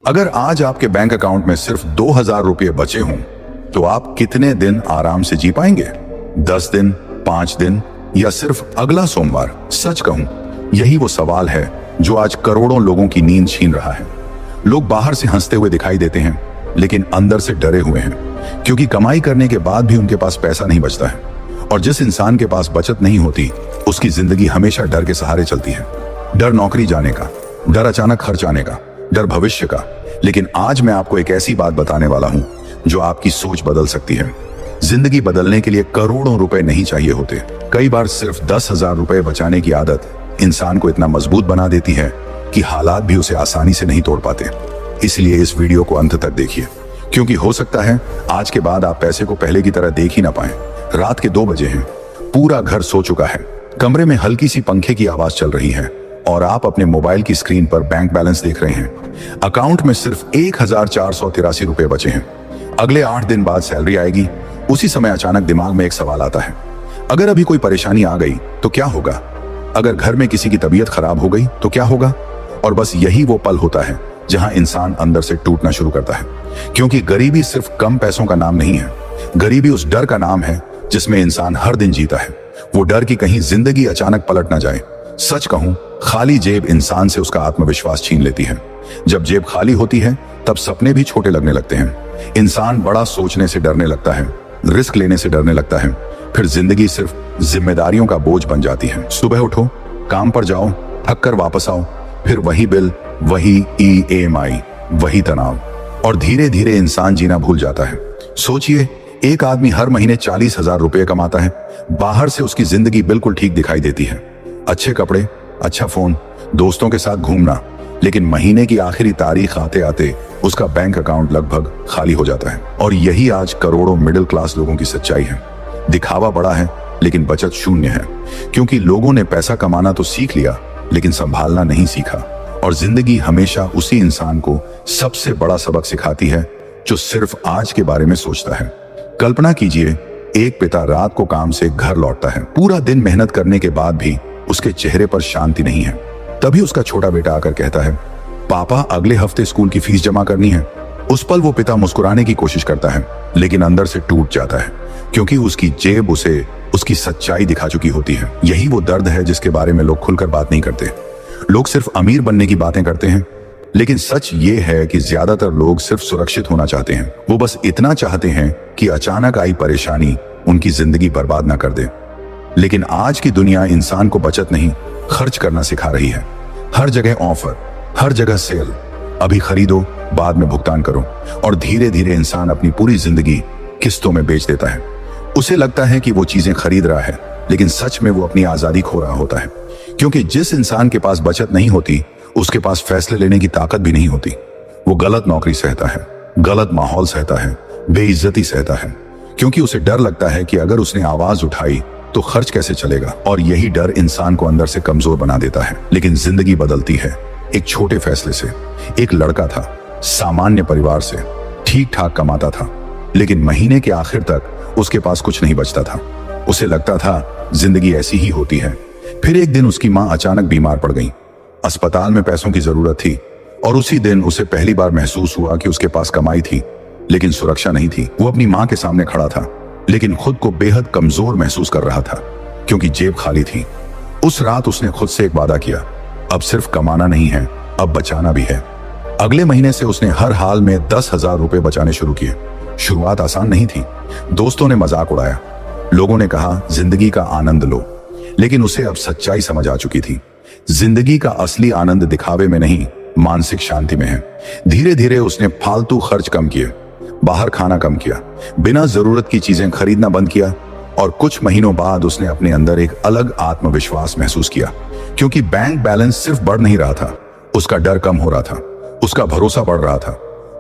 अगर आज आपके बैंक अकाउंट में सिर्फ 2000 रुपये बचे हों तो आप कितने दिन आराम से जी पाएंगे? 10 दिन, 5 दिन या सिर्फ अगला सोमवार? सच कहूं, यही वो सवाल है जो आज करोड़ों लोगों की नींद छीन रहा है। लोग बाहर से हंसते हुए दिखाई देते हैं, लेकिन अंदर से डरे हुए हैं, क्योंकि कमाई करने के बाद भी उनके पास पैसा नहीं बचता है। और जिस इंसान के पास बचत नहीं होती, उसकी जिंदगी हमेशा डर के सहारे चलती है। डर नौकरी जाने का, डर अचानक खर्च आने का, डर भविष्य का। लेकिन आज मैं आपको एक ऐसी बात बताने वाला हूं जो आपकी सोच बदल सकती है। जिंदगी बदलने के लिए करोड़ों रुपए नहीं चाहिए होते। कई बार सिर्फ 10,000 रुपए बचाने की आदत इंसान को इतना मजबूत बना देती है कि हालात भी उसे आसानी से नहीं तोड़ पाते। इसलिए इस वीडियो को अंत तक देखिए, क्योंकि हो सकता है आज के बाद आप पैसे को पहले की तरह देख ही ना पाए। रात के 2 बजे हैं, पूरा घर सो चुका है, कमरे में हल्की सी पंखे की आवाज चल रही है और आप अपने मोबाइल की स्क्रीन पर बैंक बैलेंस देख रहे हैं। अकाउंट में सिर्फ 1483 रुपए बचे हैं। अगले 8 दिन बाद सैलरी आएगी। उसी समय अचानक दिमाग में एक सवाल आता है, अगर अभी कोई परेशानी आ गई तो क्या होगा? अगर घर में किसी की तबीयत खराब हो गई तो क्या होगा? और बस यही वो पल होता है जहां इंसान अंदर से टूटना शुरू करता है। क्योंकि गरीबी सिर्फ कम पैसों का नाम नहीं है, गरीबी उस डर का नाम है जिसमें इंसान हर दिन जीता है। वो डर कि कहीं जिंदगी अचानक पलट ना जाए। सच कहूं, खाली जेब इंसान से उसका आत्मविश्वास छीन लेती है। जब जेब खाली होती है तब सपने भी छोटे लगने लगते हैं। इंसान बड़ा सोचने से डरने लगता है, रिस्क लेने से डरने लगता है। फिर जिंदगी सिर्फ जिम्मेदारियों का बोझ बन जाती है। सुबह उठो, काम पर जाओ, थक कर वापस आओ, फिर वही बिल, वही EMI, वही तनाव, और धीरे धीरे इंसान जीना भूल जाता है। सोचिए, एक आदमी हर महीने 40,000 रुपये कमाता है। बाहर से उसकी जिंदगी बिल्कुल ठीक दिखाई देती है, अच्छे कपड़े, अच्छा फोन, दोस्तों के साथ घूमना। लेकिन महीने की आखिरी तारीख आते आते उसका बैंक अकाउंट लगभग खाली हो जाता है। और यही आज करोड़ों मिडिल क्लास लोगों की सच्चाई है। दिखावा बड़ा है लेकिन बचत शून्य है, क्योंकि लोगों ने पैसा कमाना तो सीख लिया लेकिन संभालना नहीं सीखा। और जिंदगी हमेशा उसी इंसान को सबसे बड़ा सबक सिखाती है जो सिर्फ आज के बारे में सोचता है। कल्पना कीजिए, एक पिता रात को काम से घर लौटता है। पूरा दिन मेहनत करने के बाद भी उसके चेहरे पर शांति नहीं है। तभी उसका छोटा बेटा आकर कहता है, पापा अगले हफ्ते स्कूल की फीस जमा करनी है। उस पल वो पिता मुस्कुराने की कोशिश करता है, लेकिन अंदर से टूट जाता है, क्योंकि उसकी जेब उसे उसकी सच्चाई दिखा चुकी होती है। यही वो दर्द है जिसके बारे में लोग खुलकर बात नहीं करते। लोग सिर्फ अमीर बनने की बातें करते हैं, लेकिन सच ये है कि ज्यादातर लोग सिर्फ सुरक्षित होना चाहते हैं। वो बस इतना चाहते हैं कि अचानक आई परेशानी उनकी जिंदगी बर्बाद ना कर दे। लेकिन आज की दुनिया इंसान को बचत नहीं, खर्च करना सिखा रही है। हर जगह ऑफर, हर जगह सेल, अभी खरीदो बाद में भुगतान करो। और धीरे धीरे इंसान अपनी पूरी जिंदगी किस्तों में बेच देता है। उसे लगता है कि वो चीजें खरीद रहा है, लेकिन सच में वो अपनी आजादी खो रहा होता है। क्योंकि जिस इंसान के पास बचत नहीं होती, उसके पास फैसले लेने की ताकत भी नहीं होती। वो गलत नौकरी सहता है, गलत माहौल सहता है, बेइज्जती सहता है, क्योंकि उसे डर लगता है कि अगर उसने आवाज उठाई तो खर्च कैसे चलेगा। और यही डर इंसान को अंदर से कमजोर बना देता है। लेकिन जिंदगी बदलती है एक छोटे फैसले से। एक लड़का था, सामान्य परिवार से, ठीक ठाक कमाता था, लेकिन महीने के आखिर तक उसके पास कुछ नहीं बचता था। उसे लगता था जिंदगी ऐसी ही होती है। फिर एक दिन उसकी माँ अचानक बीमार पड़ गई। अस्पताल में पैसों की जरूरत थी, और उसी दिन उसे पहली बार महसूस हुआ कि उसके पास कमाई थी लेकिन सुरक्षा नहीं थी। वो अपनी माँ के सामने खड़ा था, लेकिन खुद को बेहद कमजोर महसूस कर रहा था, क्योंकि जेब खाली थी। उस रात उसने खुद से एक वादा किया, अब सिर्फ कमाना नहीं है, अब बचाना भी है। अगले महीने से उसने हर हाल में 10,000 रुपए बचाने शुरू किए। शुरुआत आसान नहीं थी। दोस्तों ने मजाक उड़ाया, लोगों ने कहा जिंदगी का आनंद लो, लेकिन उसे अब सच्चाई समझ आ चुकी थी। जिंदगी का असली आनंद दिखावे में नहीं, मानसिक शांति में है। धीरे धीरे उसने फालतू खर्च कम किए, बाहर खाना कम किया, बिना जरूरत की चीजें खरीदना बंद किया। और कुछ महीनों बाद उसने अपने अंदर एक अलग आत्मविश्वास महसूस किया, क्योंकि बैंक बैलेंस सिर्फ बढ़ नहीं रहा था, उसका डर कम हो रहा था, उसका भरोसा बढ़ रहा था।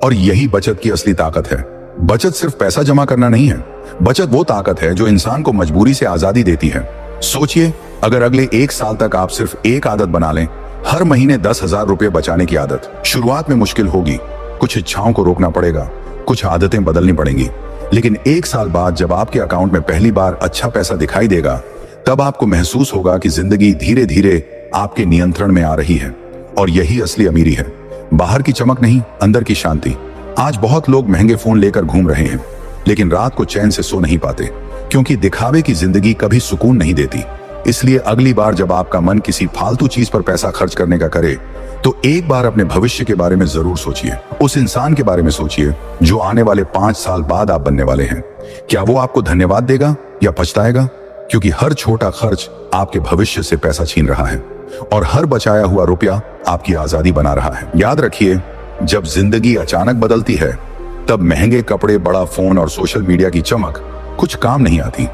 और यही बचत की असली ताकत है। बचत सिर्फ पैसा जमा करना नहीं है, बचत वो ताकत है जो इंसान को मजबूरी से आजादी देती है। सोचिए, अगर अगले 1 साल तक आप सिर्फ एक आदत बना लें, हर महीने 10,000 रुपये बचाने की आदत। शुरुआत में मुश्किल होगी, कुछ इच्छाओं को रोकना पड़ेगा, कुछ आदतें बदलनी पड़ेंगी, लेकिन 1 साल बाद जब आपके अकाउंट में पहली बार अच्छा पैसा दिखाई देगा, तब आपको महसूस होगा कि जिंदगी धीरे धीरे आपके नियंत्रण में आ रही है। और यही असली अमीरी है, बाहर की चमक नहीं, अंदर की शांति। आज बहुत लोग महंगे फोन लेकर घूम रहे हैं, लेकिन रात को चैन से सो नहीं पाते, क्योंकि दिखावे की जिंदगी कभी सुकून नहीं देती। इसलिए अगली बार जब आपका मन किसी फालतू चीज पर पैसा खर्च करने का करे, तो एक बार अपने भविष्य के बारे में जरूर सोचिए। उस इंसान के बारे में सोचिए जो आने वाले 5 साल बाद आप बनने वाले हैं। क्या वो आपको धन्यवाद देगा या पछताएगा? क्योंकि हर छोटा खर्च आपके भविष्य से पैसा छीन रहा है, और हर बचाया हुआ रुपया आपकी आजादी बना रहा है। याद रखिए, जब जिंदगी अचानक बदलती है, तब महंगे कपड़े, बड़ा फोन और सोशल मीडिया की चमक कुछ काम नहीं आती।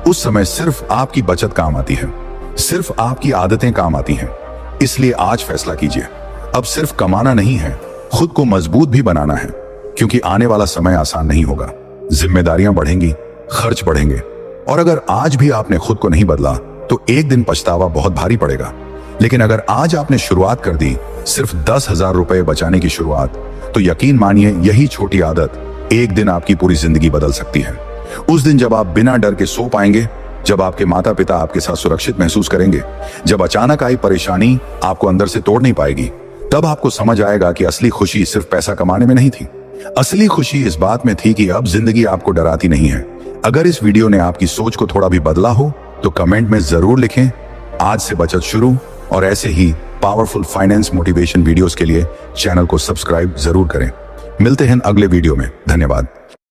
उस समय सिर्फ आपकी बचत काम आती है, सिर्फ आपकी आदतें काम आती हैं। इसलिए आज फैसला कीजिए, अब सिर्फ कमाना नहीं है, खुद को मजबूत भी बनाना है, क्योंकि आने वाला समय आसान नहीं होगा। जिम्मेदारियां बढ़ेंगी, खर्च बढ़ेंगे, और अगर आज भी आपने खुद को नहीं बदला तो एक दिन पछतावा बहुत भारी पड़ेगा। लेकिन अगर आज आपने शुरुआत कर दी, सिर्फ 10,000 रुपए बचाने की शुरुआत, तो यकीन मानिए यही छोटी आदत एक दिन आपकी पूरी जिंदगी बदल सकती है। उस दिन जब आप बिना डर के सो पाएंगे, जब आपके माता पिता आपके साथ सुरक्षित महसूस करेंगे, जब अचानक आई परेशानी आपको अंदर से तोड़ नहीं पाएगी, तब आपको समझ आएगा कि असली खुशी सिर्फ पैसा कमाने में नहीं थी। असली खुशी इस बात में थी कि अब जिंदगी आपको डराती नहीं है। अगर इस वीडियो ने आपकी सोच को थोड़ा भी बदला हो तो कमेंट में जरूर लिखें। आज से बचत शुरू, और ऐसे ही पावरफुल फाइनेंस मोटिवेशन वीडियोस के लिए चैनल को सब्सक्राइब जरूर करें। मिलते हैं अगले वीडियो में। धन्यवाद।